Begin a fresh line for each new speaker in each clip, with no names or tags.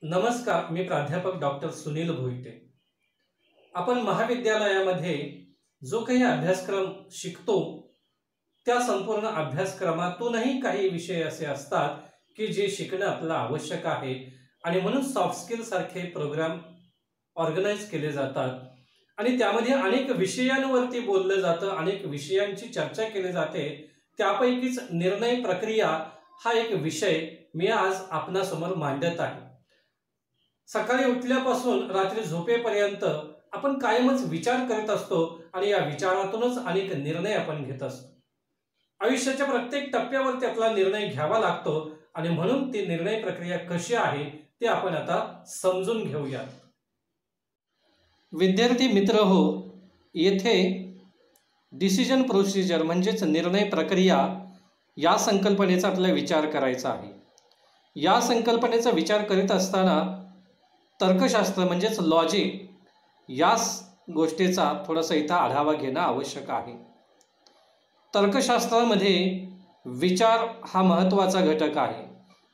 नमस्कार, मी प्राध्यापक डॉक्टर सुनील भोईटे। आपण महाविद्यालयामध्ये जो काही अभ्यासक्रम शिकतो त्या संपूर्ण अभ्यासक्रमातूनही काही विषय असे असतात की जे शिकणं आपलं आवश्यक आहे आणि म्हणून सॉफ्ट स्किल सारखे प्रोग्राम ऑर्गनाइज केले जातात आणि त्यामध्ये अनेक विषयांवरती बोललं जातं, अनेक विषयांची चर्चा केली जाते। त्यापैकीच निर्णय प्रक्रिया हा एक विषय मी आज आपणासमोर मांडत आहे। सकाळी उठल्यापासून रात्री झोपेपर्यंत आपण कायमच विचार करत असतो आणि या विचारातूनच अनेक निर्णय आपण घेत असतो। आयुष्याच्या प्रत्येक टप्प्यावरती आपला निर्णय घ्यावा लागतो आणि म्हणून ती निर्णय प्रक्रिया कशी आहे ते आपण आता समजून घेऊया। विद्यार्थी मित्र हो, येथे डिसिजन प्रोसिजर म्हणजेच निर्णय प्रक्रिया या संकल्पनेचा आपल्याला विचार करायचा आहे। या संकल्पनेचा विचार करीत असताना तर्कशास्त्र म्हणजेच लॉजिक या गोष्टीचा थोडासा इथं आढावा घेणं आवश्यक आहे। तर्कशास्त्रामध्ये विचार हा महत्त्वाचा घटक आहे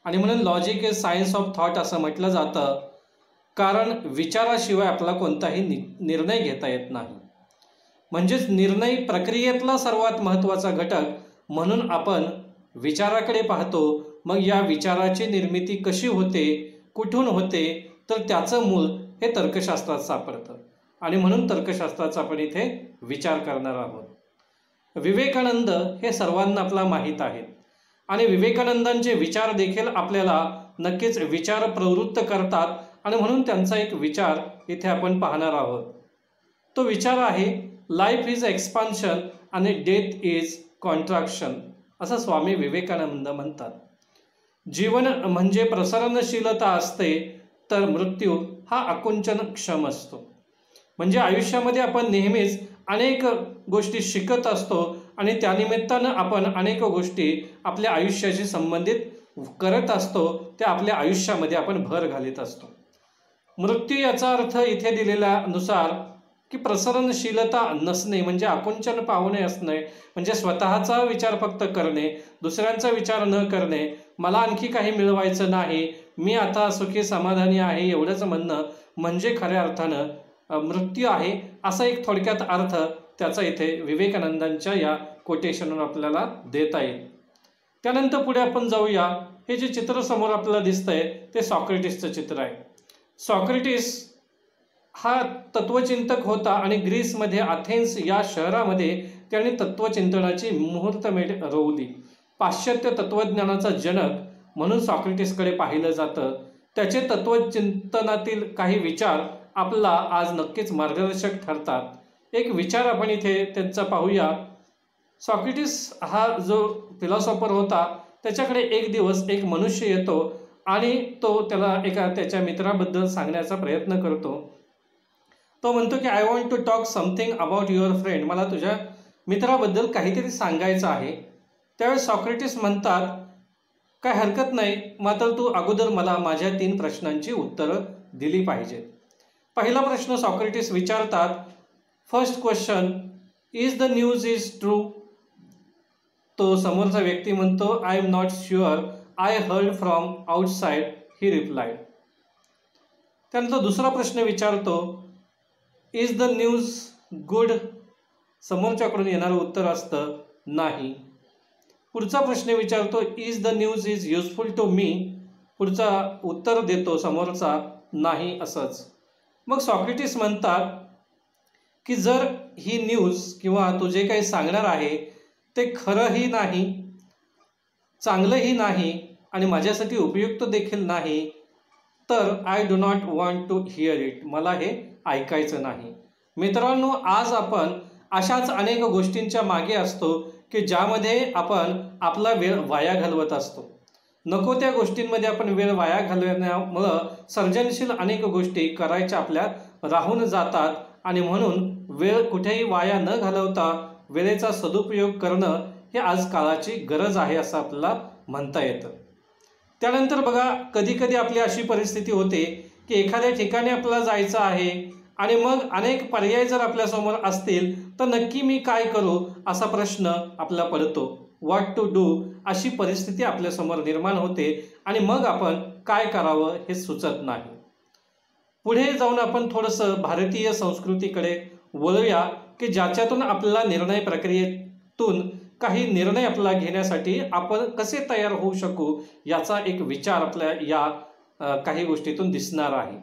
आणि म्हणून logic is science of thought असं म्हटलं जातं, कारण विचाराशिवाय आपला कोणताही निर्णय घेता येत नाही। म्हणजेच निर्णय प्रक्रियेतला सर्वात महत्त्वाचा घटक म्हणून आपण विचाराकडे पाहतो। मग या विचाराची निर्मिती कशी होते, कुठून होते, तर त्याचं मूळ हे तर्कशास्त्रात सापडतं आणि म्हणून तर्कशास्त्राचा आपण इथे विचार करणार आहोत। विवेकानंद हे सर्वांना आपला माहीत आहेत आणि विवेकानंदांचे विचार देखील आपल्याला नक्कीच विचार प्रवृत्त करतात आणि म्हणून त्यांचा एक विचार इथे आपण पाहणार आहोत। तो विचार आहे लाईफ इज एक्सपान्शन आणि डेथ इज कॉन्ट्रॅक्शन, असं स्वामी विवेकानंद म्हणतात। जीवन म्हणजे प्रसरणशीलता असते तर मृत्यू हा आकुंचनक्षम असतो। म्हणजे आयुष्यामध्ये आपण नेहमीच अनेक गोष्टी शिकत असतो आणि त्यानिमित्तानं आपण अनेक गोष्टी आपल्या आयुष्याशी संबंधित करत असतो, त्या आपल्या आयुष्यामध्ये आपण भर घालीत असतो। मृत्यू याचा अर्थ इथे दिलेल्यानुसार की प्रसरणशीलता नसणे म्हणजे आकुंचन पावणे असणे, म्हणजे स्वतःचा विचार फक्त करणे, दुसऱ्यांचा विचार न करणे, मला आणखी काही मिळवायचं नाही, मी आता सुखी समाधानी आहे एवढंच म्हणणं म्हणजे खऱ्या अर्थानं मृत्यू आहे, असा एक थोडक्यात अर्थ त्याचा इथे विवेकानंदांच्या या कोटेशनवर आपल्याला देता येईल। त्यानंतर पुढे आपण जाऊया। हे जे चित्र समोर आपल्याला दिसतंय ते सॉक्रेटिसचं चित्र आहे। सॉक्रेटिस हा तत्वचिंतक होता आणि ग्रीसमध्ये अथेन्स या शहरामध्ये त्याने तत्वचिंतनाची मुहूर्तमेढ रोवली। पाश्चात्य तत्वज्ञानाचा जनक म्हणून सॉक्रेटिसकडे पाहिलं जातं। त्याचे तत्वचिंतनातील काही विचार आपला आज नक्कीच मार्गदर्शक ठरतात। एक विचार आपण इथे त्यांचा पाहूया। सॉक्रेटिस हा जो फिलॉसॉफर होता त्याच्याकडे एक दिवस एक मनुष्य येतो आणि तो त्याला एका त्याच्या मित्राबद्दल सांगण्याचा प्रयत्न करतो। तो म्हणतो की I want to talk something about your friend, मला तुझ्या मित्राबद्दल काहीतरी सांगायचं आहे। त्यावेळेस सॉक्रेटिस म्हणतात काय हरकत नाही, मात्र तू अगोदर मला माझ्या 3 प्रश्नांची उत्तरं दिली पाहिजेत। पहिला प्रश्न सॉक्रेटिस विचारतात, first question, is the news is true? तो समोरचा व्यक्ती म्हणतो I am not sure, I heard from outside, he replied. त्यानंतर दुसरा प्रश्न विचारतो, इज द न्यूज गुड? समोरच्याकडून येणारं उत्तर असतं नाही। पुढचा प्रश्न विचारतो, is the news is useful to me? पुढचा उत्तर देतो समोरचा नाही असंच। मग सॉक्रेटिस म्हणतात की जर ही न्यूज किंवा तू जे काही सांगणार आहे ते खरंही नाही, चांगलंही नाही आणि माझ्यासाठी उपयुक्त देखील नाही, तर I do not want to hear it, मला हे ऐकायचं नाही। मित्रांनो, आज आपण अशाच अनेक गोष्टींच्या मागे असतो की ज्यामध्ये आपण आपला वेळ वाया घालवत असतो। नको त्या गोष्टींमध्ये आपण वेळ वाया घालवण्यामुळं सर्जनशील अनेक गोष्टी करायच्या आपल्या राहून जातात आणि म्हणून वेळ कुठेही वाया न घालवता वेळेचा सदुपयोग करणं हे आज काळाची गरज आहे असं आपल्याला म्हणता येतं। त्यानंतर बघा, कधी कधी आपली अशी परिस्थिती होते की एखाद्या ठिकाणी आपल्याला जायचं आहे आणि मग अनेक पर्याय जर आपल्यासमोर असतील तर नक्की मी काय करू असा प्रश्न आपल्याला पडतो। व्हॉट टू डू अशी परिस्थिती आपल्यासमोर निर्माण होते आणि मग आपण काय करावं हे सुचत नाही. पुढे जाऊन आपण थोडंसं भारतीय संस्कृतीकडे वळूया की ज्याच्यातून आपल्याला निर्णय प्रक्रियेतून काही निर्णय आपला घेण्यासाठी आपण कसे तयार होऊ शकू याचा एक विचार आपल्या या काही गोष्टीतून दिसणार आहे.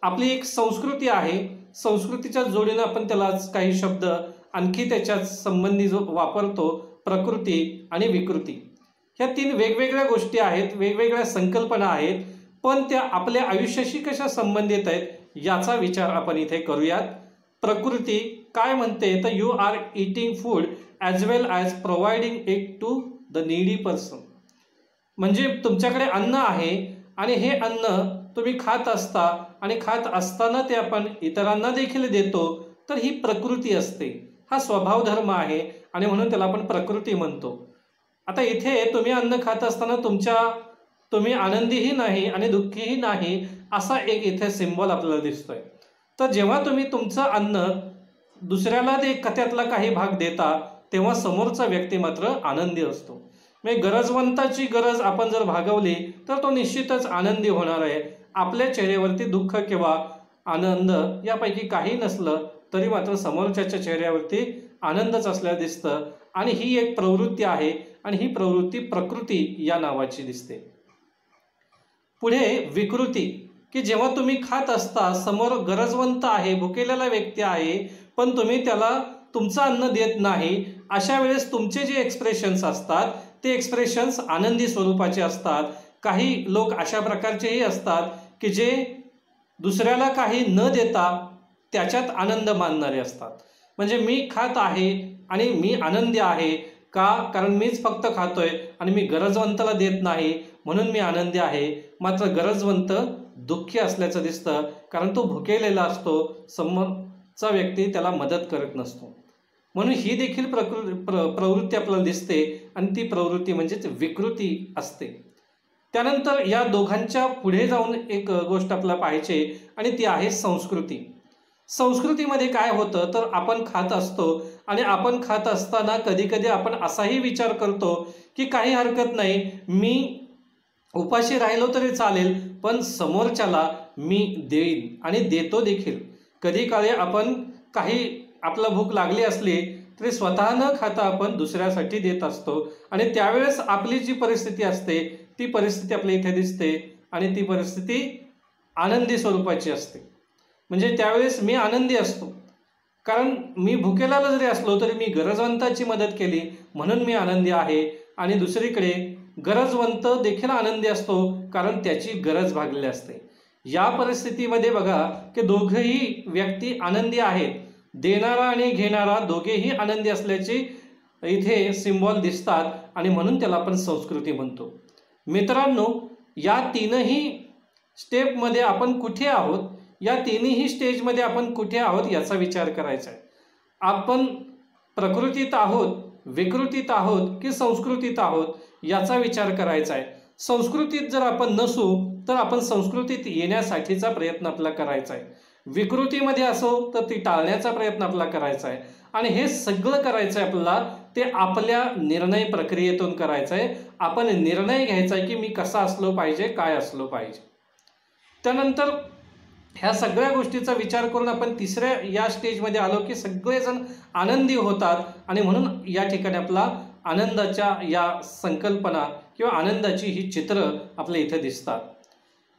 आपली एक संस्कृती आहे, संस्कृतीच्या जोडीनं आपण त्याला काही शब्द आणखी त्याच्या संबंधी जो वापरतो, प्रकृती आणि विकृती. ह्या 3 वेगवेगळ्या गोष्टी आहेत, वेगवेगळ्या संकल्पना आहेत, पण त्या आपल्या आयुष्याशी कशा संबंधित आहेत याचा विचार आपण इथे करूयात. प्रकृती काय म्हणते तर you are eating food as well as providing it to the needy person. म्हणजे तुमच्याकडे अन्न आहे आणि हे अन्न तुम्ही खात असता आणि खात असताना ते आपण इतरांना देखील देतो, तर ही प्रकृती असते. हा स्वभाव धर्म आहे आणि म्हणून त्याला आपण प्रकृती म्हणतो. आता इथे तुम्ही अन्न खात असताना तुम्ही आनंदीही नाही आणि दुःखीही नाही असा एक इथे सिम्बॉल आपल्याला दिसतोय. तर जेव्हा तुम्ही तुमचं अन्न दुसऱ्याला त्यातला काही भाग देता तेव्हा समोरचा व्यक्ती मात्र आनंदी असतो. म्हणजे गरजवंताची गरज आपण जर भागवली तर तो निश्चितच आनंदी होणार आहे. आपल्या चेहऱ्यावरती दुःख किंवा आनंद यापैकी काही नसलं तरी मात्र समोरच्याच्या चेहऱ्यावरती आनंदच असल्याचं दिसतं आणि ही एक प्रवृत्ती आहे आणि ही प्रवृत्ती प्रकृती या नावाची दिसते. पुढे विकृती की जेव्हा तुम्ही खात असता समोर गरजवंत आहे, भुकेलेला व्यक्ती आहे, पण तुम्ही त्याला तुमचं अन्न देत नाही, अशा वेळेस तुमचे जे एक्सप्रेशन्स असतात ते एक्सप्रेशन्स आनंदी स्वरूपाचे असतात. काही लोक अशा प्रकारचेही असतात की जे दुसऱ्याला काही न देता त्याच्यात आनंद मानणारे असतात. म्हणजे मी खात आहे आणि मी आनंदी आहे का, कारण मीच फक्त खातोय आणि मी गरजवंताला देत नाही म्हणून मी आनंदी आहे. मात्र गरजवंत दुःखी असल्याचं दिसतं कारण तो भुकेलेला असतो, समोरचा व्यक्ती त्याला मदत करत नसतो. म्हणून ही देखील प्रवृत्ती आपल्याला दिसते आणि ती प्रवृत्ती म्हणजेच विकृती असते. त्यानंतर या दोघांच्या पुढे जाऊन एक गोष्ट आपल्याला पाहिजे आणि ती आहे संस्कृती. संस्कृतीमध्ये काय होतं तर आपण खात असतो आणि आपण खात असताना कधी कधी आपण असाही विचार करतो की काही हरकत नाही, मी उपाशी राहिलो तरी चालेल पण समोरच्याला मी देईन आणि देतो देखील. कधी काळी आपण काही आपला भूक लागली असली तरी स्वतः न खाता आपण दुसऱ्यासाठी देत असतो आणि त्यावेळेस आपली जी परिस्थिती असते ती परिस्थिती आपल्या इथे दिसते आणि ती परिस्थिती आनंदी स्वरूपाची असते. म्हणजे त्यावेळेस मी आनंदी असतो कारण मी भुकेलेला जरी असलो तरी मी गरजवंताची मदत केली म्हणून मी आनंदी आहे. आणि दुसरीकडे गरजवंत देखील आनंदी असतो कारण त्याची गरज भागलेली असते. या परिस्थितीमध्ये बघा की दोघेही व्यक्ती आनंदी आहेत, देणारा आणि घेणारा दोघेही आनंदी असल्याचे इथे सिम्बॉल दिसतात आणि म्हणून त्याला आपण संस्कृती म्हणतो. मित्रांनो, या 3ही स्टेपमध्ये आपण कुठे आहोत, या 3ही स्टेजमध्ये आपण कुठे आहोत याचा विचार करायचा आहे. आपण प्रकृतीत आहोत, विकृतीत आहोत की संस्कृतीत आहोत याचा विचार करायचा आहे. संस्कृतीत जर आपण नसू तर आपण संस्कृतीत येण्यासाठीचा प्रयत्न आपला करायचा आहे. विकृतीमध्ये असो तर ती टाळण्याचा प्रयत्न आपला करायचा आहे आणि हे सगळं करायचं आहे आपल्याला ते आपल्या निर्णय प्रक्रियेतून करायचं आहे. आपण निर्णय घ्यायचा आहे की मी कसा असलो पाहिजे, काय असलो पाहिजे. त्यानंतर ह्या सगळ्या गोष्टीचा विचार करून आपण तिसऱ्या या स्टेजमध्ये आलो की सगळेजण आनंदी होतात आणि म्हणून या ठिकाणी आपला आनंदाच्या या संकल्पना किंवा आनंदाची ही चित्र आपल्या इथे दिसतात.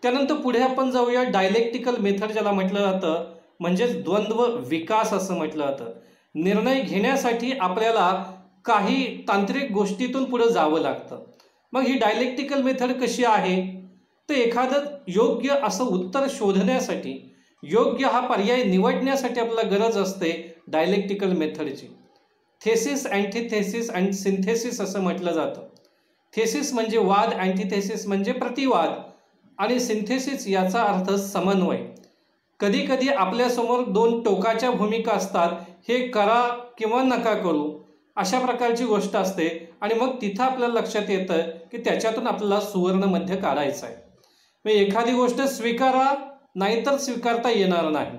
त्यानंतर पुढे आपण जाऊया डायलेक्टिकल मेथड ज्याला म्हटलं जातं, म्हणजेच द्वंद्व विकास असं म्हटलं जातं. निर्णय घेण्यासाठी आपल्याला काही तांत्रिक गोष्टीतून पुढे जावं लागतं. मग ही डायलेक्टिकल मेथड कशी आहे तर एखादं योग्य असं उत्तर शोधण्यासाठी, योग्य हा पर्याय निवडण्यासाठी आपल्याला गरज असते डायलेक्टिकल मेथडची. थेसिस, अँटिथेसिस अँड सिंथेसिस असं म्हटलं जातं. थेसिस म्हणजे वाद, अँटिथेसिस म्हणजे प्रतिवाद आणि सिंथेसिस याचा अर्थ समन्वय. कधी कधी आपल्यासमोर 2 टोकाच्या भूमिका असतात, हे करा किंवा नका करू अशा प्रकारची गोष्ट असते आणि मग तिथं आपल्याला लक्षात येतं की त्याच्यातून आपल्याला सुवर्ण मध्य काढायचं आहे. एखादी गोष्ट स्वीकारा नाहीतर स्वीकारता येणार नाही.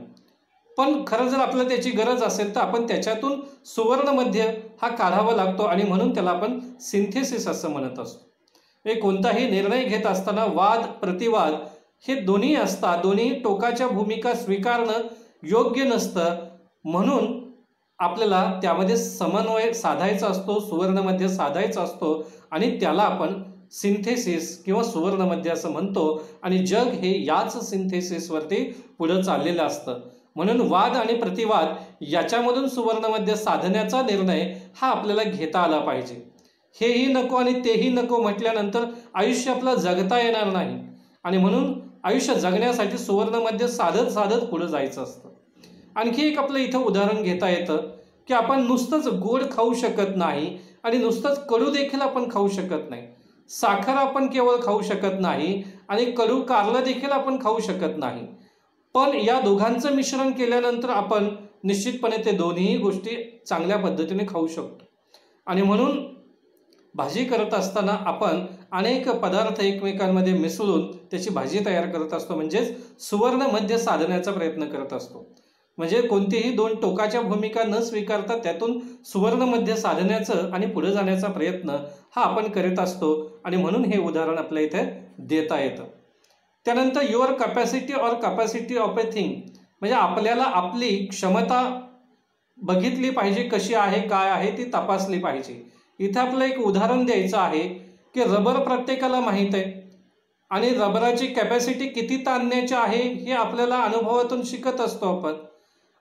पण खरं जर आपल्याला त्याची गरज असेल तर आपण त्याच्यातून सुवर्ण मध्य हा काढावा लागतो आणि म्हणून त्याला आपण सिंथेसिस असं म्हणत असतो. कोणताही निर्णय घेत असताना वाद प्रतिवाद हे दोन्ही असतात. दोन्ही टोकाच्या भूमिका स्वीकारणं योग्य नसतं, म्हणून आपल्याला त्यामध्ये समन्वय साधायचा असतो, सुवर्णमध्य साधायचा असतो आणि त्याला आपण सिंथेसिस किंवा सुवर्णमध्य असं म्हणतो. आणि जग हे याच सिंथेसिसवरती पुढं चाललेलं असतं. म्हणून वाद आणि प्रतिवाद याच्यामधून सुवर्णमध्य साधण्याचा निर्णय हा आपल्याला घेता आला पाहिजे. हेही नको आणि तेही नको म्हटल्यानंतर आयुष्य आपलं जगता येणार नाही आणि म्हणून आयुष्य जगण्यासाठी सुवर्णमध्य साधत साधत पुढं जायचं असतं. आणखी एक आपलं इथं उदाहरण घेता येतं की आपण नुसतंच गोड खाऊ शकत नाही आणि नुसतंच कडू देखील आपण खाऊ शकत नाही. साखर आपण केवळ खाऊ शकत नाही आणि कडू कारलं देखील आपण खाऊ शकत नाही. पण या दोघांचं मिश्रण केल्यानंतर आपण निश्चितपणे ते दोन्ही गोष्टी चांगल्या पद्धतीने खाऊ शकतो. आणि म्हणून भाजी करत असताना आपण अनेक पदार्थ एकमेकांमध्ये मिसळून त्याची भाजी तयार करत असतो, म्हणजेच सुवर्ण मध्य साधण्याचा प्रयत्न करत असतो. म्हणजे कोणतीही दोन टोकाच्या भूमिका न स्वीकारता त्यातून सुवर्ण मध्य साधण्याचं आणि पुढे जाण्याचा प्रयत्न हा आपण करीत असतो आणि म्हणून हे उदाहरण आपल्या इथे देता येतं. त्यानंतर your capacity or capacity of a thing, म्हणजे आपल्याला आपली क्षमता बघितली पाहिजे, कशी आहे काय आहे ती तपासली पाहिजे. इथं आपलं एक उदाहरण द्यायचं आहे की रबर प्रत्येकाला माहीत आहे आणि रबराची कॅपॅसिटी किती ताणण्याची आहे हे आपल्याला अनुभवातून शिकत असतो आपण,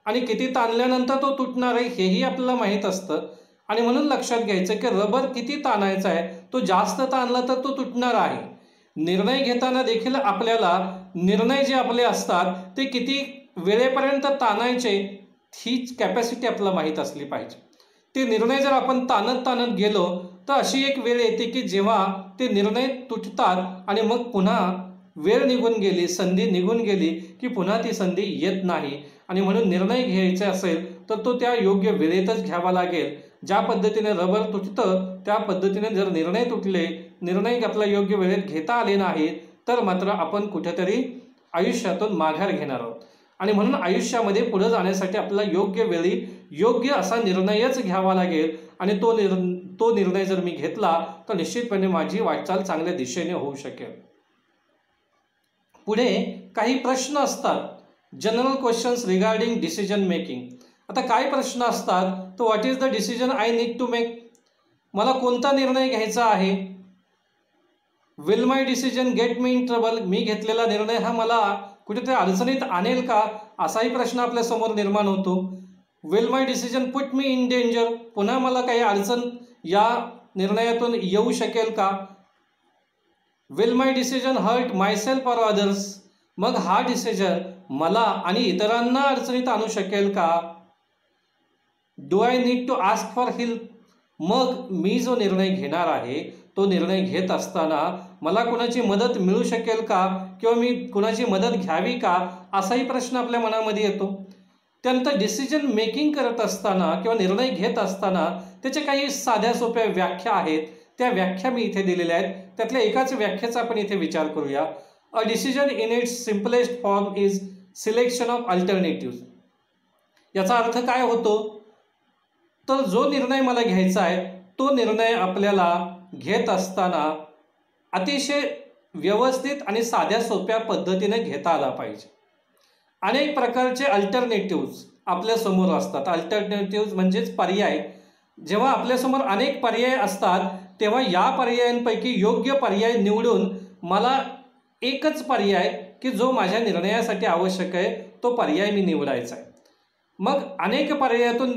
आणि किती ताणल्यानंतर तो तुटणार आहे हेही आपल्याला माहीत असतं. आणि म्हणून लक्षात घ्यायचं की रबर किती ताणायचा आहे, तो जास्त ताणला तर तो तुटणार आहे. निर्णय घेताना देखील आपल्याला निर्णय जे आपले असतात ते किती वेळेपर्यंत ताणायचे ही कॅपॅसिटी आपल्याला माहीत असली पाहिजे. ते निर्णय जर आपण ताणत गेलो तर अशी एक वेळ येते की जेव्हा ते निर्णय तुटतात आणि मग पुन्हा वेळ निघून गेली, संधी निघून गेली की पुन्हा ती संधी येत नाही. आणि म्हणून निर्णय घ्यायचा असेल तर तो त्या योग्य वेळेतच घ्यावा लागेल. ज्या पद्धतीने रबर तुटतं त्या पद्धतीने जर निर्णय आपला योग्य वेळेत घेता आले नाही तर मात्र आपण कुठेतरी आयुष्यातून माघार घेणार आहोत. आणि म्हणून आयुष्यामध्ये पुढे जाण्यासाठी आपल्याला योग्य वेळी योग्य असा निर्णयच घ्यावा लागेल. आणि तो निर्णय जर मी घेतला तर निश्चितपणे माझी वाटचाल चांगल्या दिशेने होऊ शकेल. पुढे काही प्रश्न असतात, general questions regarding decision making. आता काय प्रश्न असतात तर what is the decision I need to make, मला कोणता निर्णय घ्यायचा आहे. Will my decision get me in trouble, मी घेतलेला निर्णय हा मला कुठेतरी अडचणीत आणेल का, असाही प्रश्न आपल्या समोर निर्माण होतो. Will my decision put me in danger, पुन्हा मला काही अडचण या निर्णयातून येऊ शकेल का. Will my decision hurt myself or others, मग हा डिसिजन मला आणि इतरांना अडचणीत आणू शकेल का. Do I need to ask for help, मग मी जो निर्णय घेणार आहे तो निर्णय घेत असताना मला कुणाची मदत मिळू शकेल का किंवा मी कुणाची मदत घ्यावी का, असाही प्रश्न आपल्या मनामध्ये येतो. त्यानंतर डिसिजन मेकिंग करत असताना किंवा निर्णय घेत असताना त्याच्या काही साध्या सोप्या व्याख्या आहेत, त्या व्याख्या मी इथे दिलेल्या आहेत. त्यातल्या एकाच व्याख्येचा आपण इथे विचार करूया. A decision in its simplest form is selection of alternative. याचा अर्थ काय होतो तर जो निर्णय मला घ्यायचा आहे तो निर्णय आपल्याला घेत असताना अतिशय व्यवस्थित आणि साध्या सोप्या पद्धतीने घेता आला पाहिजे. अनेक प्रकारचे अल्टरनेटिव्ज आपल्यासमोर असतात. अल्टरनेटिव्ज म्हणजेच पर्याय. जेव्हा आपल्यासमोर अनेक पर्याय असतात तेव्हा या पर्यायांपैकी योग्य पर्याय निवडून मला एकच पर्याय की जो माझ्या निर्णयासाठी आवश्यक आहे तो पर्याय मी निवडायचा आहे. मग अनेक पर्यायातून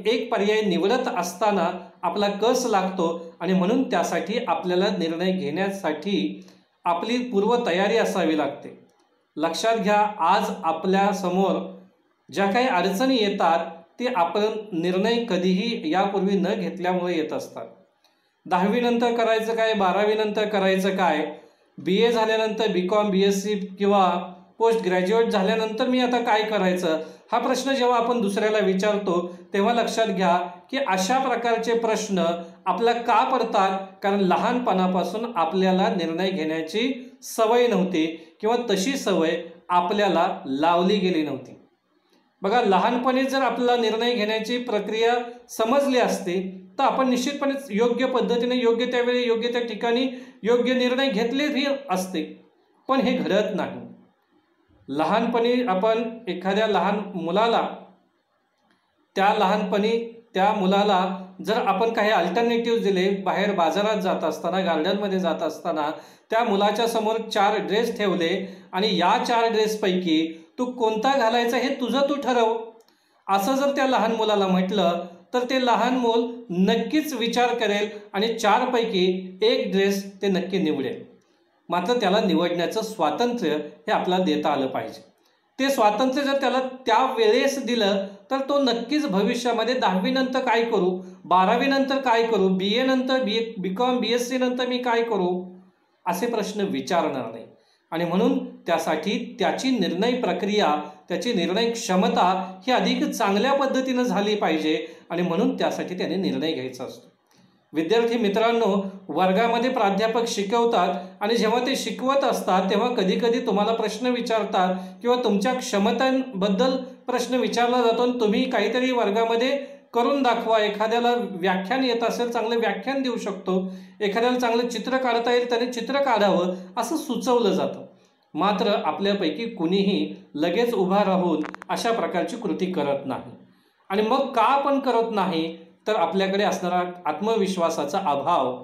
एक पर्याय निवडत असताना आपला कस लागतो आणि म्हणून त्यासाठी आपल्याला निर्णय घेण्यासाठी आपली पूर्वतयारी असावी लागते. लक्षात घ्या, आज आपल्या समोर ज्या काही अडचणी येतात ते आपण निर्णय कधीही यापूर्वी न घेतल्यामुळे येत असतात. 10वी नंतर करायचं काय, 12वी नंतर करायचं काय, BA झाल्यानंतर BCom BSc किंवा पोस्ट ग्रॅज्युएट झाल्यानंतर मी आता काय करायचं, हा प्रश्न जेव्हा आपण दुसऱ्याला विचारतो तेव्हा लक्षात घ्या की अशा प्रकारचे प्रश्न आपल्याला का पडतात, कारण लहानपणापासून आपल्याला निर्णय घेण्याची सवय नव्हती किंवा तशी सवय आपल्याला लावली गेली नव्हती. बघा, लहानपणी जर आपल्याला निर्णय घेण्याची प्रक्रिया समजली असती तर आपण निश्चितपणे योग्य पद्धतीने योग्य त्यावेळी योग्य त्या ठिकाणी योग्य निर्णय घेतलेही असते, पण हे घडत नाही. लहानपणी आपण एखाद्या लहान मुलाला त्या मुलाला जर आपण काही अल्टरनेटिव्ह दिले, बाहेर बाजारात जात असताना गार्डनमध्ये जात असताना त्या मुलाच्या समोर 4 ड्रेस ठेवले आणि या 4 ड्रेसपैकी तू कोणता घालायचा हे तुझं तू ठरव, असं जर त्या लहान मुलाला म्हटलं तर ते लहान मूल नक्कीच विचार करेल आणि 4 पैकी 1 ड्रेस ते नक्की निवडेल. मात्र त्याला निवडण्याचं स्वातंत्र्य हे आपल्याला देता आलं पाहिजे. ते स्वातंत्र्य जर त्याला त्या वेळेस दिलं तर तो नक्कीच भविष्यामध्ये 10वी नंतर काय करू, 12वी नंतर काय करू, BA नंतर BCom BSc नंतर मी काय करू असे प्रश्न विचारणार नाही. आणि म्हणून त्यासाठी त्याची निर्णय प्रक्रिया, त्याची निर्णय क्षमता ही अधिक चांगल्या पद्धतीनं झाली पाहिजे आणि म्हणून त्यासाठी त्याने निर्णय घ्यायचा असतो. विद्यार्थी मित्रांनो, वर्गामध्ये प्राध्यापक शिकवतात आणि जेव्हा ते शिकवत असतात तेव्हा कधी कधी तुम्हाला प्रश्न विचारतात किंवा तुमच्या क्षमतांबद्दल प्रश्न विचारला जातो आणि तुम्ही काहीतरी वर्गामध्ये करून दाखवा. एखाद्याला व्याख्यान येत असेल, चांगलं व्याख्यान देऊ शकतो, एखाद्याला चांगलं चित्र काढता येईल त्याने चित्र काढावं असं सुचवलं जातं. मात्र आपल्यापैकी कुणीही लगेच उभा राहून अशा प्रकारची कृती करत नाही. आणि मग का आपण करत नाही तर आपल्याकडे असणारा आत्मविश्वासाचा अभाव,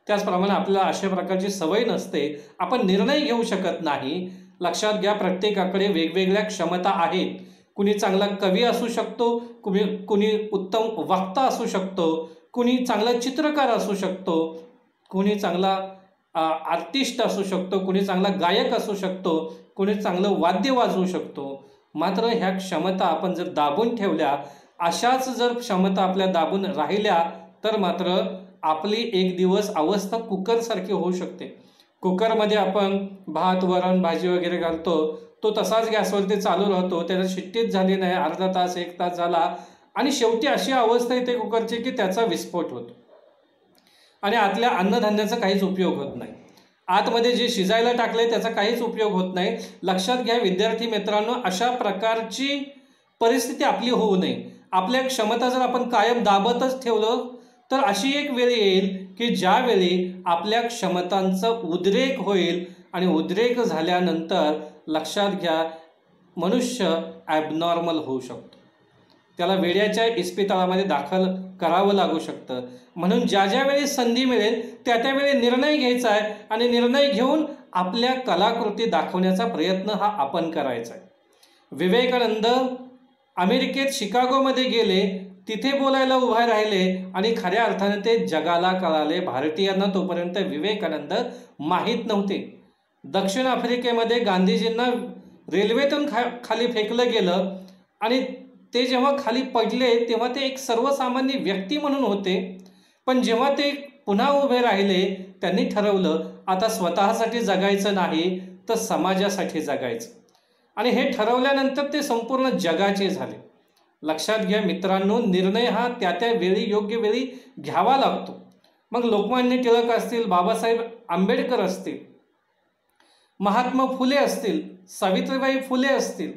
त्याचप्रमाणे आपल्याला अशा प्रकारची सवय नसते, आपण निर्णय घेऊ शकत नाही. लक्षात घ्या, प्रत्येकाकडे वेगवेगळ्या क्षमता आहेत. कुणी चांगला कवी असू शकतो, कुणी उत्तम वक्ता असू शकतो, कुणी चांगला चित्रकार असू शकतो, कुणी चांगला आर्टिस्ट असू शकतो, कुणी चांगला गायक असू शकतो, कुणी चांगलं वाद्य वाजवू शकतो. मात्र ह्या क्षमता आपण जर दाबून ठेवल्या, अशाच जर क्षमता आपल्या दाबून राहिल्या तर मात्र आपली एक दिवस अवस्था कुकरसारखी होऊ शकते. कुकरमध्ये आपण भात वरण भाजी वगैरे घालतो, तो तसाच गॅसवरती चालू राहतो, त्याला शिट्टीच झाली नाही, अर्धा तास 1 तास झाला आणि शेवटी अशी अवस्था येते कुकरची की त्याचा विस्फोट होतो आणि आतल्या अन्नधान्याचा काहीच उपयोग होत नाही. आतमध्ये जे शिजायला टाकले त्याचा काहीच उपयोग होत नाही. लक्षात घ्या विद्यार्थी मित्रांनो, अशा प्रकारची परिस्थिती आपली होऊ नये. आपल्या क्षमता जर आपण कायम दाबतच ठेवलं तर अशी एक वेळ येईल की ज्यावेळी आपल्या क्षमतांचं उद्रेक होईल आणि उद्रेक झाल्यानंतर लक्षात घ्या मनुष्य ॲबनॉर्मल होऊ शकतो. त्याला वेड्याच्या इस्पितळामध्ये दाखल करावं लागू शकतं. म्हणून ज्या ज्यावेळी संधी मिळेल त्या त्यावेळी निर्णय घ्यायचा आहे आणि निर्णय घेऊन आपल्या कलाकृती दाखवण्याचा प्रयत्न हा आपण करायचा आहे. विवेकानंद अमेरिकेत शिकागोमध्ये गेले, तिथे बोलायला उभा राहिले आणि खऱ्या अर्थाने ते जगाला कळाले. भारतीयांना तोपर्यंत विवेकानंद माहीत नव्हते. दक्षिण आफ्रिकेमध्ये गांधीजींना रेल्वेतून खाली फेकलं गेलं आणि ते जेव्हा खाली पडले तेव्हा ते एक सर्वसामान्य व्यक्ती म्हणून होते. पण जेव्हा ते पुन्हा उभे राहिले त्यांनी ठरवलं आता स्वतःसाठी जगायचं नाही तर समाजासाठी जगायचं आणि हे ठरवल्यानंतर ते संपूर्ण जगाचे झाले. लक्षात घ्या मित्रांनो, निर्णय हा त्या त्या वेळी योग्य वेळी घ्यावा लागतो. मग लोकमान्य टिळक असतील, बाबासाहेब आंबेडकर असतील, महात्मा फुले असतील, सावित्रीबाई फुले असतील,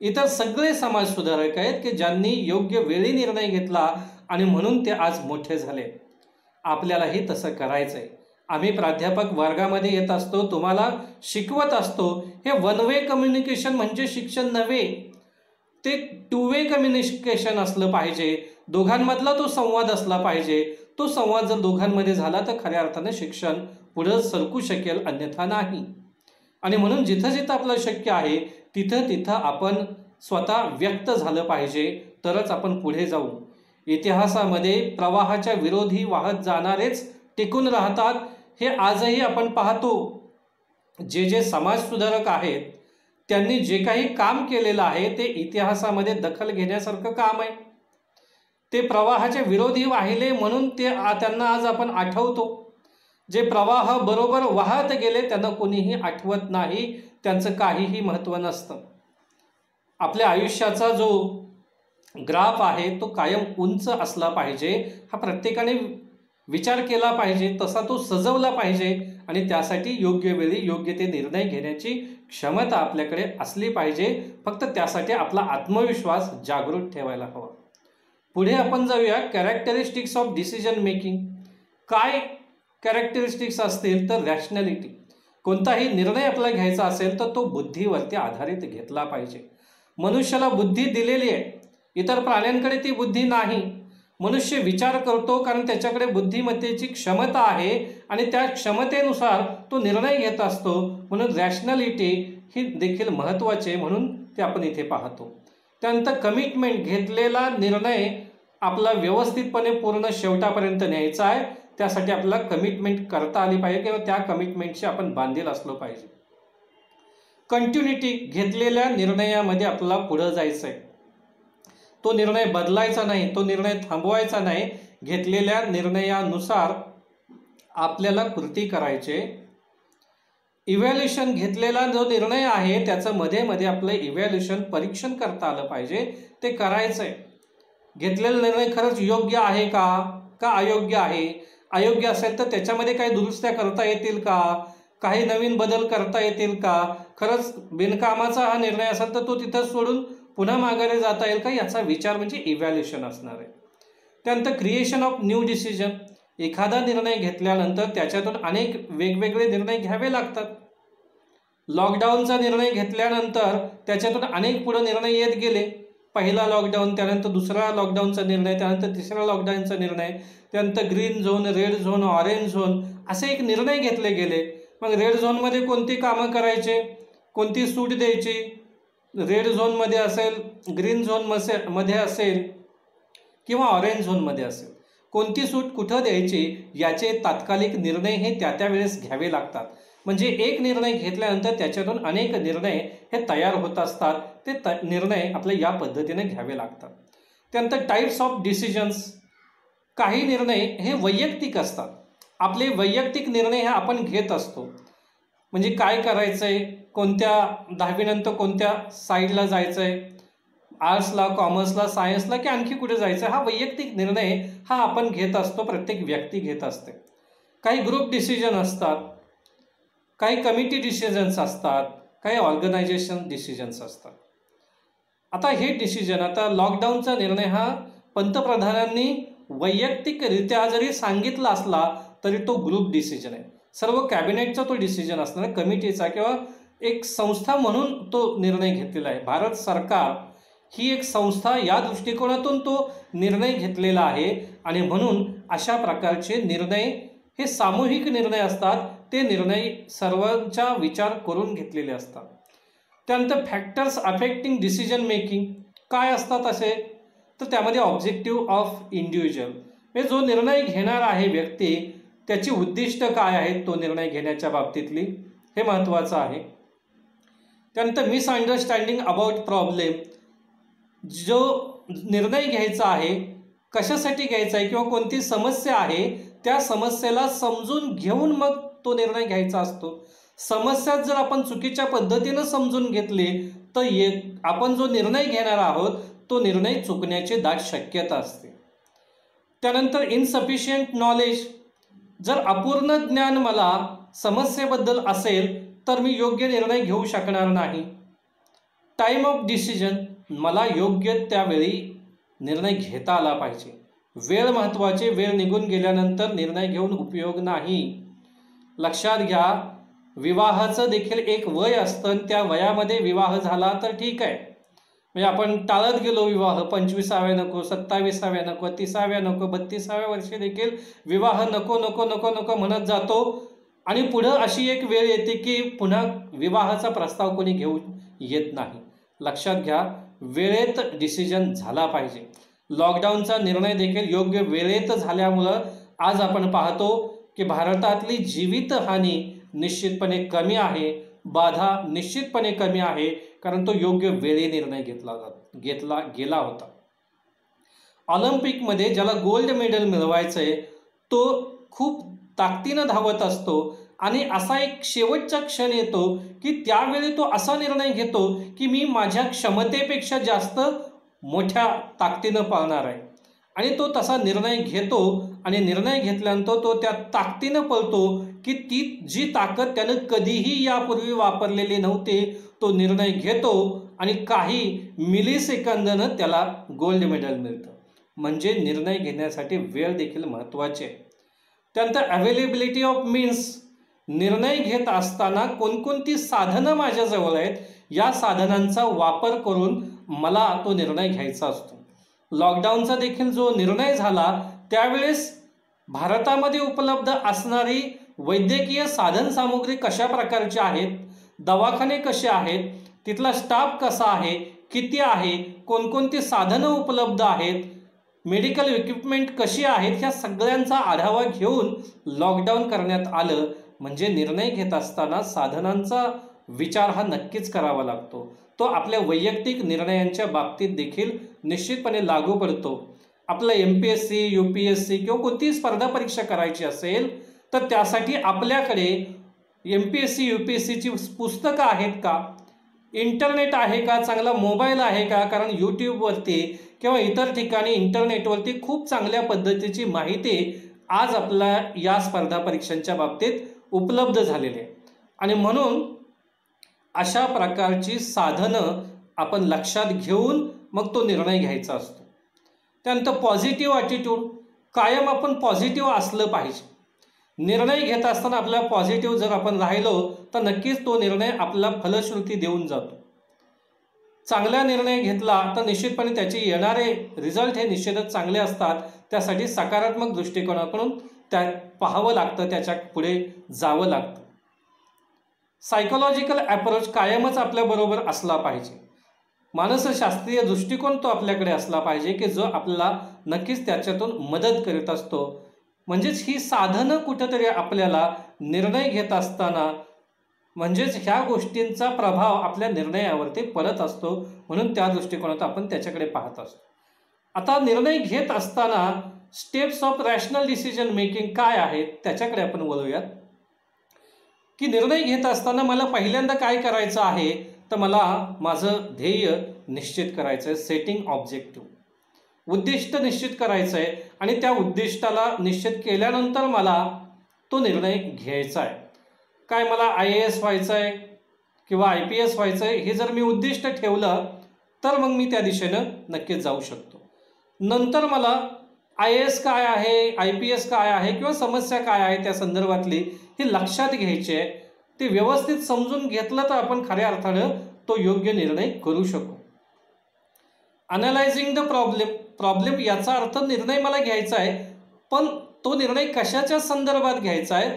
इतर सगळे समाज सुधारक आहेत की ज्यांनी योग्य वेळी निर्णय घेतला आणि म्हणून ते आज मोठे झाले. आपल्यालाही तसं करायचं आहे. आम्ही प्राध्यापक वर्गामध्ये येत असतो, तुम्हाला शिकवत असतो. हे 1 वे कम्युनिकेशन म्हणजे शिक्षण नव्हे, ते 2 वे कम्युनिकेशन असलं पाहिजे. दोघांमधला तो संवाद असला पाहिजे. तो संवाद जर दोघांमध्ये झाला तर खऱ्या अर्थाने शिक्षण पुढे सरकू शकेल, अन्यथा नाही. आणि म्हणून जिथं जिथं आपलं शक्य आहे तिथं तिथं आपण स्वतः व्यक्त झालं पाहिजे, तरच आपण पुढे जाऊ. इतिहासामध्ये प्रवाहाच्या विरोधी वाहत जाणारेच टिकून राहतात हे आजही आपण पाहतो. जे समाजसुधारक आहेत त्यांनी जे काही काम केलेलं आहे ते इतिहासामध्ये दखल घेण्यासारखं काम आहे. ते प्रवाहाच्या विरोधी वाहिले म्हणून त्यांना आज आपण आठवतो. जे प्रवाह बरोबर वाहत गेले त्यांना कोणीही आठवत नाही, त्यांचं काहीही महत्त्व नसतं. आपल्या आयुष्याचा जो ग्राफ आहे तो कायम उंच असला पाहिजे, हा प्रत्येकाने विचार केला पाहिजे, तसा तो सजवला पाहिजे आणि त्यासाठी योग्य वेळी योग्य ते निर्णय घेण्याची क्षमता आपल्याकडे असली पाहिजे. फक्त त्यासाठी आपला आत्मविश्वास जागृत ठेवायला हवा. पुढे आपण जाऊया कॅरेक्टरिस्टिक्स ऑफ डिसिजन मेकिंग. काय कॅरेक्टरिस्टिक्स असतील तर रॅशनॅलिटी. कोणताही निर्णय आपल्याला घ्यायचा असेल तर तो बुद्धीवरती आधारित घेतला पाहिजे. मनुष्याला बुद्धी दिलेली आहे, इतर प्राण्यांकडे ती बुद्धी नाही. मनुष्य विचार करतो कारण त्याच्याकडे बुद्धिमत्तेची क्षमता आहे आणि त्या क्षमतेनुसार तो निर्णय घेत असतो. म्हणून रॅशनॅलिटी ही देखील महत्त्वाचे, म्हणून ते आपण इथे पाहतो. त्यानंतर कमिटमेंट. घेतलेला निर्णय आपला व्यवस्थितपणे पूर्ण शेवटापर्यंत न्यायचा आहे, त्यासाठी आपल्याला कमिटमेंट करता आली पाहिजे किंवा त्या कमिटमेंटशी आपण बांधील असलो पाहिजे. कंटिन्युटी. घेतलेल्या निर्णयामध्ये आपल्याला पुढं जायचं आहे, तो निर्णय बदलायचा नाही, तो निर्णय थांबवायचा नाही. घेतलेल्या निर्णयानुसार आपल्याला कृती करायचे. इव्हॅल्युएशन. घेतलेला जो निर्णय आहे त्याचं मध्ये मध्ये आपलं इव्हॅल्युएशन परीक्षण करता आलं पाहिजे, ते करायचं आहे. घेतलेला निर्णय खरंच योग्य आहे का अयोग्य आहे. अयोग्य असेल तर त्याच्यामध्ये काही दुरुस्त्या करता येतील का, काही नवीन बदल करता येतील का. खरंच बिनकामाचा हा निर्णय असेल तर तो तिथं सोडून पुन्हा माघारी जाता येईल का, याचा विचार म्हणजे इव्हॅल्युएशन असणार आहे. त्यानंतर क्रिएशन ऑफ न्यू डिसिजन. एखादा निर्णय घेतल्यानंतर त्याच्यातून अनेक वेगवेगळे निर्णय घ्यावे लागतात. लॉकडाऊनचा निर्णय घेतल्यानंतर त्याच्यातून अनेक पुढे निर्णय येत गेले. पहिला लॉकडाऊन, त्यानंतर दुसरा लॉकडाऊनचा निर्णय, त्यानंतर तिसरा लॉकडाऊनचा निर्णय, त्यानंतर green zone, red zone, orange zone असे एक निर्णय घेतले गेले. मग रेड झोनमध्ये कोणती कामं करायचे, कोणती सूट द्यायची, रेड झोनमध्ये असेल, ग्रीन झोनमध्ये असेल किंवा ऑरेंज झोनमध्ये असेल, कोणती सूट कुठं द्यायची याचे तात्कालिक निर्णय हे त्या वेळेस घ्यावे लागतात. म्हणजे एक निर्णय घेतल्यानंतर त्याच्यातून अनेक निर्णय हे तयार होत असतात. ते निर्णय आपल्या या पद्धतीने घ्यावे लागतात. त्यानंतर टाईप्स ऑफ डिसिजन्स. काही निर्णय हे वैयक्तिक असतात. आपले वैयक्तिक निर्णय हे आपण घेत असतो. म्हणजे काय करायचं आहे, कोणत्या 10वी नंतर कोणत्या साईडला जायचं आहे, आर्ट्सला, कॉमर्सला, सायन्सला की आणखी कुठे जायचं आहे, हा वैयक्तिक निर्णय हा आपण घेत असतो, प्रत्येक व्यक्ती घेत असते. काही ग्रुप डिसिजन असतात, काही कमिटी डिसिजन्स असतात, काही ऑर्गनायझेशन डिसिजन्स असतात. आता हे डिसिजन, आता लॉकडाऊनचा निर्णय हा पंतप्रधानांनी वैयक्तिकरित्या जरी सांगितला असला तरी तो ग्रुप डिसिजन आहे. सर्व कॅबिनेटचा तो डिसिजन असणार, कमिटीचा किंवा एक संस्था म्हणून तो निर्णय घेतलेला आहे. भारत सरकार ही एक संस्था या दृष्टिकोनातून तो निर्णय घेतलेला आहे आणि म्हणून अशा प्रकारचे निर्णय हे सामूहिक निर्णय असतात. ते निर्णय सर्वांचा विचार करून घेतलेले असतात. त्यानंतर फॅक्टर्स अफेक्टिंग डिसिजन मेकिंग काय असतात असे, तर त्यामध्ये ऑब्जेक्टिव्ह ऑफ इंडिव्हिज्युअल, म्हणजे जो निर्णय घेणार आहे व्यक्ती त्याची उद्दिष्ट काय आहेत तो निर्णय घेण्याच्या बाबतीतली, हे महत्त्वाचं आहे. त्यानंतर मिसअंडरस्टँडिंग अबाउट प्रॉब्लेम. जो निर्णय घ्यायचा आहे, कशासाठी घ्यायचा आहे किंवा कोणती समस्या आहे, त्या समस्येला समजून घेऊन मग तो निर्णय घ्यायचा असतो. समस्या जर आपण चुकीच्या पद्धतीनं समजून घेतली तर आपण जो निर्णय घेणार आहोत तो निर्णय चुकण्याची दाट शक्यता असते. त्यानंतर इनसफिशियंट नॉलेज. जर अपूर्ण ज्ञान मला समस्येबद्दल असेल तर मी योग्य निर्णय घेऊ शकणार नाही. Time of decision. मला योग्य त्यावेळी निर्णय घेता आला पाहिजे. वेळ महत्त्वाची. वेळ निघून गेल्यानंतर निर्णय घेऊन उपयोग नाही. लक्षात घ्या, विवाहाचं देखील एक वय असतं आणि त्या वयामध्ये विवाह झाला तर ठीक आहे. म्हणजे आपण टाळत गेलो विवाह, 25व्या नको, 27व्या नको, 30व्या नको, 32व्या वर्षी देखील विवाह नको नको नको नको म्हणत जातो आणि पुढं अशी एक वेळ येते की पुन्हा विवाहाचा प्रस्ताव कोणी घेऊन येत नाही. लक्षात घ्या, वेळेत डिसिजन झाला पाहिजे. लॉकडाऊनचा निर्णय देखील योग्य वेळेत झाल्यामुळं आज आपण पाहतो की भारतातली जीवितहानी निश्चितपणे कमी आहे, बाधा निश्चितपणे कमी आहे, कारण तो योग्य वेळी निर्णय घेतला गेला होता. ऑलिम्पिकमध्ये ज्याला गोल्ड मेडल मिळवायचं आहे तो खूप ताकदीनं धावत असतो आणि असा एक शेवटचा क्षण येतो की त्यावेळी तो असा निर्णय घेतो की मी माझ्या क्षमतेपेक्षा जास्त मोठ्या ताकदीनं पाळणार आहे आणि तो तसा निर्णय घेतो आणि निर्णय घेतल्यानंतर तो त्या ताकदीनं पळतो की ती जी ताकद त्यानं कधीही यापूर्वी वापरलेली नव्हती, तो निर्णय घेतो आणि काही मिलीसेकंदानं त्याला गोल्ड मेडल मिळतं. म्हणजे निर्णय घेण्यासाठी वेळ देखील महत्त्वाचे आहे. त्यानंतर अवेलेबिलिटी ऑफ मीन्स, निर्णय घेत असताना कोणकोणती साधनं माझ्याजवळ आहेत, या साधनांचा वापर करून मला तो निर्णय घ्यायचा असतो. लॉकडाऊनचा देखील जो निर्णय झाला त्यावेळेस भारतामध्ये उपलब्ध असणारी वैद्यकीय साधनसामुग्री कशा प्रकारची आहेत, दवाखाने कसे आहेत, तिथला स्टाफ कसा आहे, किती आहे, कोणकोणती साधनं उपलब्ध आहेत, मेडिकल इक्विपमेंट कशी आहेत, ह्या सगळ्यांचा आढावा घेऊन लॉकडाऊन करण्यात आलं. म्हणजे निर्णय घेत असताना साधनांचा विचार हा नक्कीच करावा लागतो. तो आपल्या वैयक्तिक निर्णयांच्या बाबतीत देखील निश्चितपणे लागू पडतो. आपलं MPSC, UPSC किंवा कोणतीही स्पर्धा परीक्षा करायची असेल तर त्यासाठी आपल्याकडे MPSC, UPSCची पुस्तकं आहेत का, इंटरनेट आहे का, चांगला मोबाईल आहे का, कारण यूट्यूबवरती किंवा इतर ठिकाणी इंटरनेटवरती खूप चांगल्या पद्धतीची माहिती आज आपल्या या स्पर्धा परीक्षांच्या बाबतीत उपलब्ध झालेली आहे. आणि म्हणून अशा प्रकारची साधनं आपण लक्षात घेऊन मग तो निर्णय घ्यायचा असतो. त्यानंतर पॉझिटिव्ह ॲटिट्यूड, कायम आपण पॉझिटिव्ह असलं पाहिजे. निर्णय घेत असताना आपल्याला पॉझिटिव्ह जर आपण राहिलो तर नक्कीच तो निर्णय आपल्याला फलश्रुती देऊन जातो. चांगला निर्णय घेतला तर निश्चितपणे त्याचे येणारे रिझल्ट हे निश्चितच चांगले असतात. त्यासाठी सकारात्मक दृष्टिकोनाकडून त्या पाहावं लागतं, त्याच्या पुढे जावं लागतं. सायकोलॉजिकल अप्रोच कायमच आपल्याबरोबर असला पाहिजे. मानसशास्त्रीय दृष्टिकोन तो आपल्याकडे असला पाहिजे की जो आपल्याला नक्कीच त्याच्यातून मदत करीत असतो. म्हणजेच ही साधनं कुठंतरी आपल्याला निर्णय घेत असताना म्हणजेच ह्या गोष्टींचा प्रभाव आपल्या निर्णयावरती पडत असतो. म्हणून त्या दृष्टिकोनात आपण त्याच्याकडे पाहत असतो. आता निर्णय घेत असताना steps of rational decision making काय आहेत त्याच्याकडे आपण वळूयात. की निर्णय घेत असताना मला पहिल्यांदा काय करायचं आहे तर मला माझं ध्येय निश्चित करायचं आहे. सेटिंग ऑब्जेक्टिव्ह, उद्दिष्ट निश्चित करायचं आहे आणि त्या उद्दिष्टाला निश्चित केल्यानंतर मला तो निर्णय घ्यायचा आहे. काय मला IAS व्हायचं आहे किंवा IPS व्हायचं आहे हे जर मी उद्दिष्ट ठेवलं तर मग मी त्या दिशेनं नक्कीच जाऊ शकतो. नंतर मला IAS काय आहे, IPS काय आहे किंवा समस्या काय आहे त्या संदर्भातली ही लक्षात घ्यायची आहे. ते व्यवस्थित समजून घेतलं तर आपण खऱ्या अर्थानं तो योग्य निर्णय करू शकू. अनालायझिंग द प्रॉब्लेम याचा अर्थ निर्णय मला घ्यायचा आहे, पण तो निर्णय कशाच्या संदर्भात घ्यायचा आहे,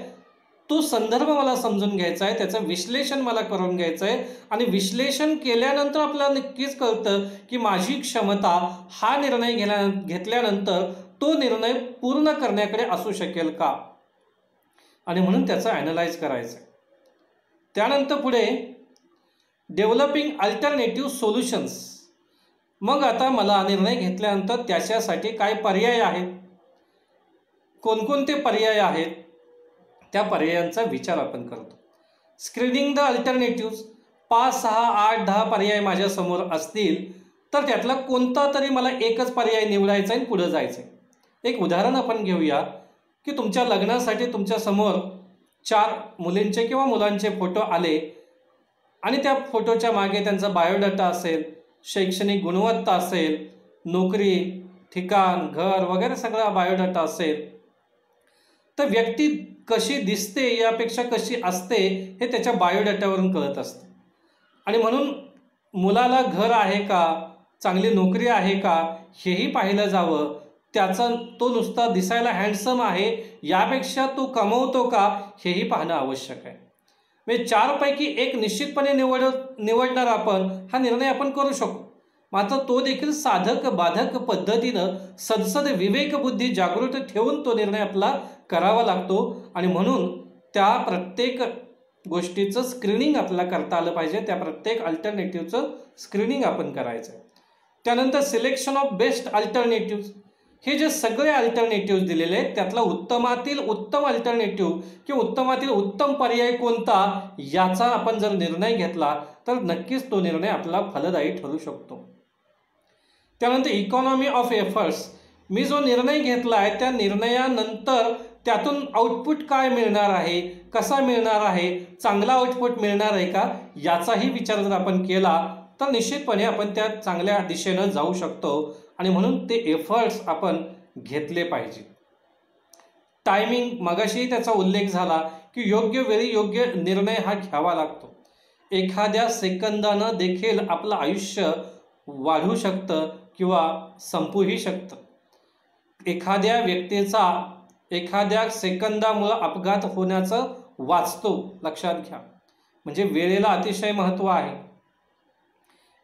तो संदर्भ मला समजून घ्यायचा आहे, त्याचं विश्लेषण मला करून घ्यायचं आहे. आणि विश्लेषण केल्यानंतर आपल्याला नक्कीच कळतं की माझी क्षमता हा निर्णय घेतल्यानंतर तो निर्णय पूर्ण करण्याकडे असू शकेल का, आणि म्हणून त्याचं ॲनलाइज करायचं आहे. त्यानंतर पुढे डेव्हलपिंग अल्टरनेटिव्ह सोल्युशन्स. मग आता मला निर्णय घेतल्यानंतर त्याच्यासाठी काय पर्याय आहेत, कोणकोणते पर्याय आहेत, त्या पर्यायांचा विचार आपण करतो. स्क्रीनिंग द अल्टरनेटिव्ह, 5, 6, 8, 10 पर्याय माझ्यासमोर असतील तर त्यातला कोणता तरी मला एकच पर्याय निवडायचा आहे, पुढे जायचं आहे. एक उदाहरण आपण घेऊया की तुमच्या लग्नासाठी तुमच्यासमोर 4 मुलींचे किंवा मुलांचे फोटो आले आणि त्या फोटोच्या मागे त्यांचा बायोडाटा असेल, शैक्षणिक गुणवत्ता असेल, नोकरी, ठिकाण, घर वगैरे सगळा बायोडाटा असेल. तर व्यक्ती कशी दिसते यापेक्षा कशी असते हे त्याच्या बायोडाटावरून कळत असतं. आणि म्हणून मुलाला घर आहे का, चांगली नोकरी आहे का हेही पाहिलं जावं. त्याचा तो नुसता दिसायला हँडसम आहे यापेक्षा तो कमवतो का हेही पाहणं आवश्यक आहे. म्हणजे 4 पैकी एक निश्चितपणे निवडणार आपण हा निर्णय आपण करू शकू. मात्र तो देखील साधक बाधक पद्धतीनं सदसद विवेकबुद्धी जागृत ठेवून तो निर्णय आपला करावा लागतो. आणि म्हणून त्या प्रत्येक गोष्टीचं स्क्रीनिंग आपल्याला करता आलं पाहिजे, त्या प्रत्येक अल्टरनेटिव्हचं स्क्रीनिंग आपण करायचं आहे. त्यानंतर सिलेक्शन ऑफ बेस्ट अल्टरनेटिव्ह, हे जे सगळे अल्टरनेटिव्ह दिलेले आहेत त्यातला उत्तमातील उत्तम अल्टरनेटिव्ह किंवा उत्तमातील उत्तम पर्याय कोणता याचा आपण जर निर्णय घेतला तर नक्कीच तो निर्णय आपला फलदायी ठरू शकतो. त्यानंतर इकॉनॉमी ऑफ एफर्ट्स, मी जो निर्णय घेतला आहे त्या निर्णयानंतर त्यातून आउटपुट काय मिळणार आहे, कसा मिळणार आहे, चांगला आउटपुट मिळणार आहे का, याचाही विचार जर आपण केला तर निश्चितपणे आपण त्या चांगल्या दिशेनं जाऊ शकतो. आणि म्हणून ते एफर्ट्स आपण घेतले पाहिजे. टायमिंग, मगाशी त्याचा उल्लेख झाला की योग्य वेळी योग्य निर्णय हा घ्यावा लागतो. एखाद्या सेकंदानं देखील आपलं आयुष्य वाढू शकतं किंवा संपूही शकतं. एखाद्या व्यक्तीचा एखाद्या सेकंदामुळं अपघात होण्याचं वाचतो, लक्षात घ्या. म्हणजे वेळेला अतिशय महत्त्व आहे.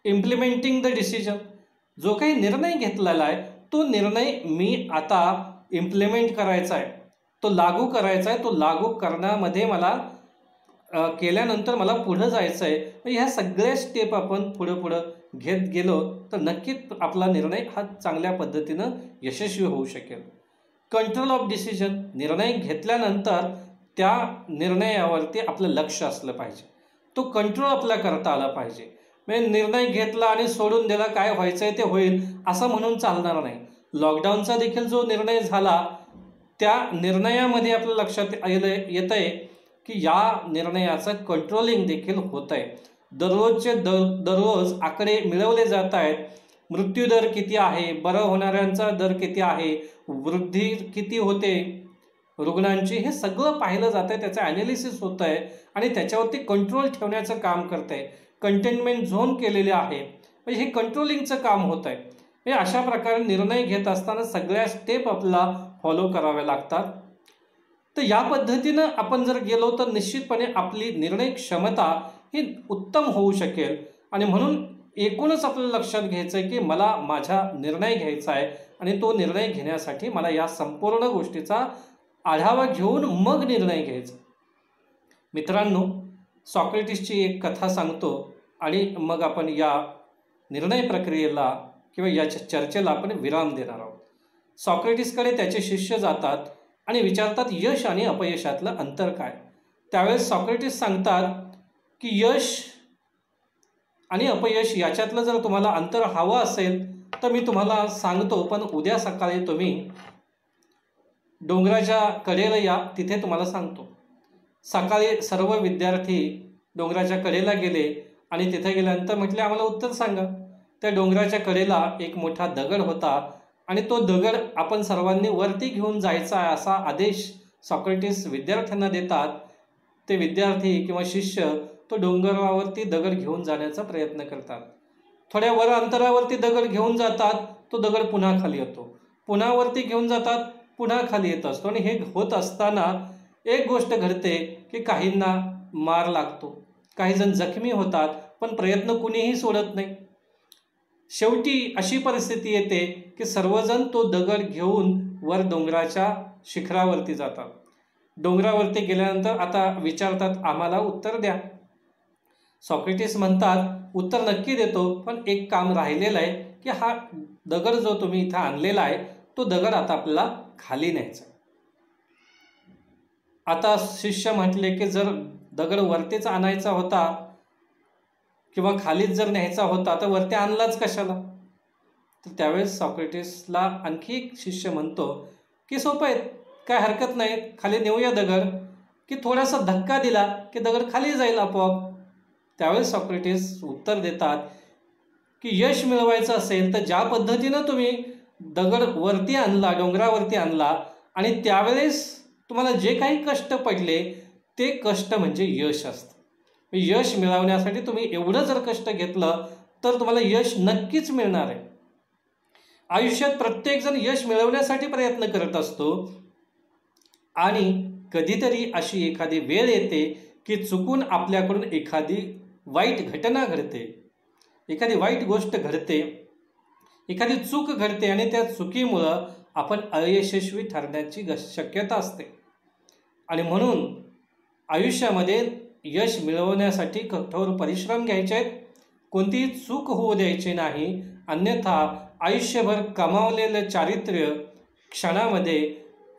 इम्प्लिमेंटिंग द डिसिजन, जो काही निर्णय घेतलेला आहे तो निर्णय मी आता इम्प्लिमेंट करायचा आहे, तो लागू करायचा आहे. तो लागू करण्यामध्ये मला केल्यानंतर मला पुढं जायचं आहे. ह्या सगळ्या स्टेप आपण पुढं घेत गेलो तर नक्कीच आपला निर्णय हा चांगल्या पद्धतीनं यशस्वी होऊ शकेल. कंट्रोल ऑफ डिसिजन, निर्णय घेतल्यानंतर त्या निर्णयावरती आपलं लक्ष असलं पाहिजे. तो कंट्रोल आपला करता आला पाहिजे. म्हणजे निर्णय घेतला आणि सोडून दिला, काय व्हायचं आहे ते होईल असं म्हणून चालणार नाही. लॉकडाऊनचा देखील जो निर्णय झाला त्या निर्णयामध्ये आपल्या लक्षात येत आहे की या निर्णयाचं कंट्रोलिंग देखील होत आहे. दररोजचे दररोज आकडे मिळवले जात आहेत. मृत्यूदर किती आहे, बरं होणाऱ्यांचा दर किती आहे, वृद्धी किती होते रुग्णांची, हे सगळं पाहिलं जातं आहे. त्याचं ॲनालिसिस होतं आहे आणि त्याच्यावरती कंट्रोल ठेवण्याचं काम करत आहे. कंटेनमेंट झोन केलेले आहे. म्हणजे हे कंट्रोलिंगचं काम होत आहे. हे अशा प्रकारे निर्णय घेत असताना सगळ्या स्टेप आपल्याला फॉलो कराव्या लागतात. तर या पद्धतीनं आपण जर गेलो तर निश्चितपणे आपली निर्णय क्षमता ही उत्तम होऊ शकेल. आणि म्हणून एकूणच आपल्याला लक्षात घ्यायचं आहे की मला माझा निर्णय घ्यायचा आहे आणि तो निर्णय घेण्यासाठी मला या संपूर्ण गोष्टीचा आढावा घेऊन मग निर्णय घ्यायचा. मित्रांनो, सॉक्रेटिसची एक कथा सांगतो आणि मग आपण या निर्णय प्रक्रियेला किंवा याच्या चर्चेला आपण विराम देणार आहोत. सॉक्रेटिसकडे त्याचे शिष्य जातात आणि विचारतात यश आणि अपयशातलं अंतर काय. त्यावेळेस सॉक्रेटिस सांगतात की यश आणि अपयश याच्यातलं जर तुम्हाला अंतर हवं असेल तर मी तुम्हाला सांगतो, पण उद्या सकाळी तुम्ही डोंगराच्या कडेला या, तिथे तुम्हाला सांगतो. सकाळी सर्व विद्यार्थी डोंगराच्या कडेला गेले आणि तिथे गेल्यानंतर म्हटले आम्हाला उत्तर सांगा. त्या डोंगराच्या कडेला एक मोठा दगड होता आणि तो दगड आपण सर्वांनी वरती घेऊन जायचा आहे असा आदेश सॉक्रेटिस विद्यार्थ्यांना देतात. ते विद्यार्थी किंवा शिष्य तो डोंगरावरती दगड घेऊन जाण्याचा प्रयत्न करतात. थोड्या वर अंतरावरती दगड घेऊन जातात, तो दगड पुन्हा खाली येतो. पुन्हा वरती घेऊन जातात, पुन्हा खाली येत असतो. आणि हे होत असताना एक गोष्ट घडते की काहींना मार लागतो, काही जण जखमी होतात, पण प्रयत्न कुणीही सोडत नाही. शेवटी अशी परिस्थिती येते की सर्वजण तो दगड घेऊन वर डोंगराच्या शिखरावरती जातात. डोंगरावरती गेल्यानंतर आता विचारतात आम्हाला उत्तर द्या. सॉक्रेटिस म्हणतात उत्तर नक्की देतो, पण एक काम राहिलेलं आहे की हा दगड जो तुम्ही इथं आणलेला आहे तो दगड आता आपल्याला खाली न्यायचा. आता शिष्य म्हटले की जर दगड वरतीच आणायचा होता किंवा खालीच जर न्यायचा होता तर वरती आणलाच कशाला. तर त्यावेळेस सॉक्रेटिसला आणखी एक शिष्य म्हणतो की सोपं आहे, काय हरकत नाही, खाली नेऊया दगड, की थोडासा धक्का दिला की दगड खाली जाईल आपोआप. त्यावेळेस सॉक्रेटिस उत्तर देतात की यश मिळवायचं असेल तर ज्या पद्धतीनं तुम्ही दगड वरती आणला, डोंगरावरती आणला, आणि त्यावेळेस तुम्हाला जे काही कष्ट पडले ते कष्ट म्हणजे यश असतं. यश मिळवण्यासाठी तुम्ही एवढं जर कष्ट घेतलं तर तुम्हाला यश नक्कीच मिळणार आहे. आयुष्यात प्रत्येकजण यश मिळवण्यासाठी प्रयत्न करत असतो आणि कधीतरी अशी एखादी वेळ येते की चुकून आपल्याकडून एखादी वाईट घटना घडते, एखादी वाईट गोष्ट घडते, एखादी चूक घडते आणि त्या चुकीमुळं आपण अयशस्वी ठरण्याची शक्यता असते. आणि म्हणून आयुष्यामध्ये यश मिळवण्यासाठी कठोर परिश्रम घ्यायचे आहेत, कोणतीही चूक होऊ द्यायची नाही, अन्यथा आयुष्यभर कमावलेलं चारित्र्य क्षणामध्ये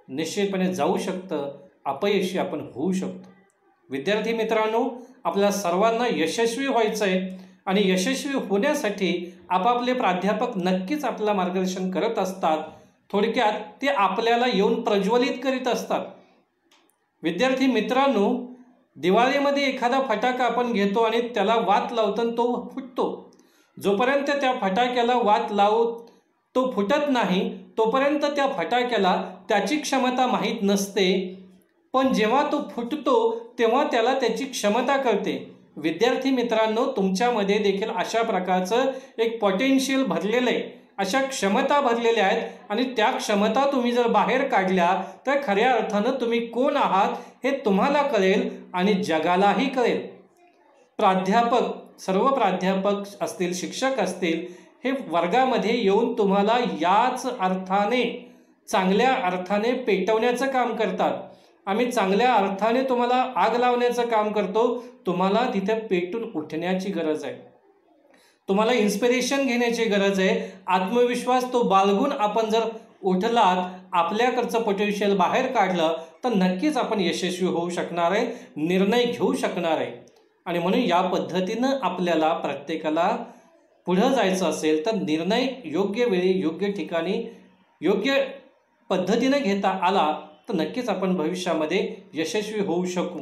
निश्चितपणे जाऊ शकतं, अपयशी आपण होऊ शकतो. विद्यार्थी मित्रांनो, आपल्या सर्वांना यशस्वी व्हायचं आहे आणि यशस्वी होण्यासाठी आपापले प्राध्यापक नक्कीच आपल्याला मार्गदर्शन करत असतात. थोडक्यात ते आपल्याला येऊन प्रज्वलित करीत असतात. विद्यार्थी मित्रांनो, दिवाळीमध्ये एखादा फटाका आपण घेतो आणि त्याला वात लावतो आणि तो फुटतो. जोपर्यंत त्या फटाक्याला वात लावून तो फुटत नाही तोपर्यंत त्या फटाक्याला त्याची क्षमता माहीत नसते, पण जेव्हा तो फुटतो तेव्हा त्याला त्याची क्षमता कळते. विद्यार्थी मित्रांनो, तुमच्यामध्ये देखील अशा प्रकारचं एक पोटेन्शियल भरलेलं आहे, अशा क्षमता भरलेल्या आहेत आणि त्या क्षमता तुम्ही जर बाहेर काढल्या तर खऱ्या अर्थानं तुम्ही कोण आहात हे तुम्हाला कळेल आणि जगालाही कळेल. प्राध्यापक, सर्व प्राध्यापक असतील, शिक्षक असतील, हे वर्गामध्ये येऊन तुम्हाला याच अर्थाने, चांगल्या अर्थाने पेटवण्याचं काम करतात. आम्ही चांगल्या अर्थाने तुम्हाला आग लावण्याचं काम करतो. तुम्हाला तिथे पेटून उठण्याची गरज आहे, तुम्हाला इन्स्पिरेशन घेण्याची गरज आहे. आत्मविश्वास तो बाळगून आपण जर उठलात, आपल्याकडचं पोटेन्शियल बाहेर काढलं तर नक्कीच आपण यशस्वी होऊ शकणार आहे, निर्णय घेऊ शकणार आहे. आणि म्हणून या पद्धतीनं आपल्याला प्रत्येकाला पुढं जायचं असेल तर निर्णय योग्य वेळी, योग्य ठिकाणी, योग्य पद्धतीने घेता आला तर नक्कीच आपण भविष्यामध्ये यशस्वी होऊ शकू.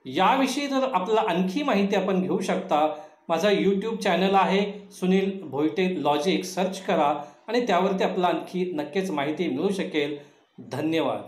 याविषयी जर आपल्याला आणखी माहिती आपण घेऊ शकता, माझा यूट्यूब चॅनल आहे सुनील भोईटे लॉजिक, सर्च करा आणि त्यावरती आपल्याला आणखी नक्कीच माहिती मिळू शकेल. धन्यवाद.